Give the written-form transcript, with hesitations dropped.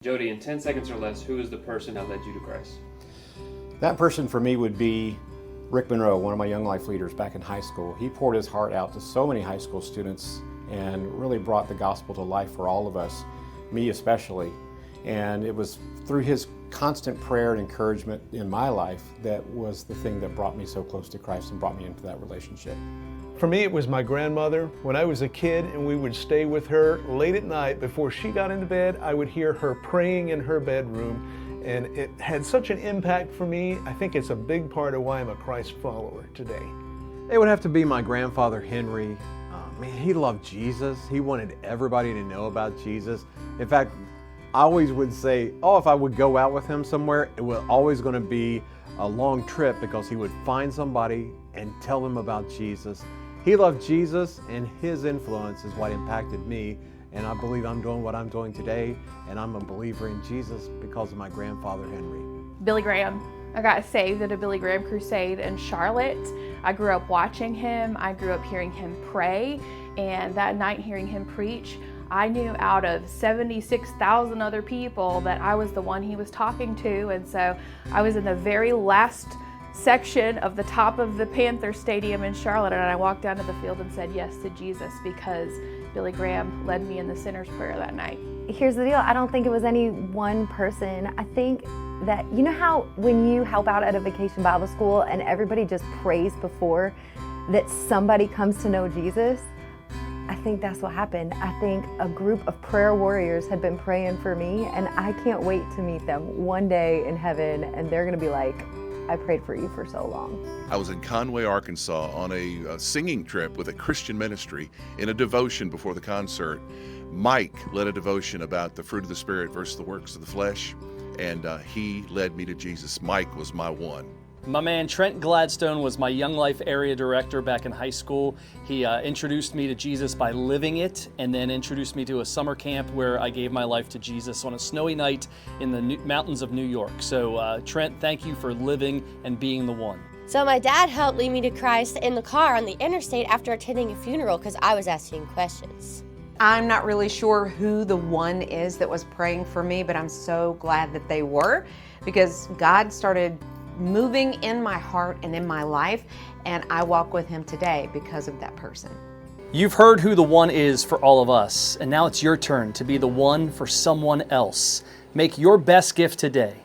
Jody, in 10 seconds or less, who is the person that led you to Christ? That person for me would be Rick Monroe, one of my Young Life leaders back in high school. He poured his heart out to so many high school students and really brought the gospel to life for all of us, me especially. And it was through his constant prayer and encouragement in my life that was the thing that brought me so close to Christ and brought me into that relationship. For me, it was my grandmother. When I was a kid and we would stay with her late at night before she got into bed, I would hear her praying in her bedroom, and it had such an impact for me. I think it's a big part of why I'm a Christ follower today. It would have to be my grandfather, Henry. Man, he loved Jesus. He wanted everybody to know about Jesus. In fact, I always would say, if I would go out with him somewhere, it was always going to be a long trip because he would find somebody and tell them about Jesus. He loved Jesus, and his influence is what impacted me, and I believe I'm doing what I'm doing today, and I'm a believer in Jesus because of my grandfather, Henry. Billy Graham. I got saved at a Billy Graham crusade in Charlotte. I grew up watching him. I grew up hearing him pray, and that night hearing him preach, I knew out of 76,000 other people that I was the one he was talking to, and so I was in the very last section of the top of the Panther Stadium in Charlotte, and I walked down to the field and said yes to Jesus because Billy Graham led me in the sinner's prayer that night. Here's the deal, I don't think it was any one person. I think that, you know how when you help out at a vacation Bible school and everybody just prays before that somebody comes to know Jesus? I think that's what happened. I think a group of prayer warriors had been praying for me, and I can't wait to meet them one day in heaven, and they're gonna be like, I prayed for you for so long. I was in Conway, Arkansas on a singing trip with a Christian ministry in a devotion before the concert. Mike led a devotion about the fruit of the Spirit versus the works of the flesh, and he led me to Jesus. Mike was my one. My man Trent Gladstone was my Young Life area director back in high school. He introduced me to Jesus by living it, and then introduced me to a summer camp where I gave my life to Jesus on a snowy night in the mountains of New York. So Trent, thank you for living and being the one. So my dad helped lead me to Christ in the car on the interstate after attending a funeral because I was asking questions. I'm not really sure who the one is that was praying for me, but I'm so glad that they were, because God started moving in my heart and in my life, and I walk with him today because of that person. You've heard who the one is for all of us, and now it's your turn to be the one for someone else. Make your best gift today.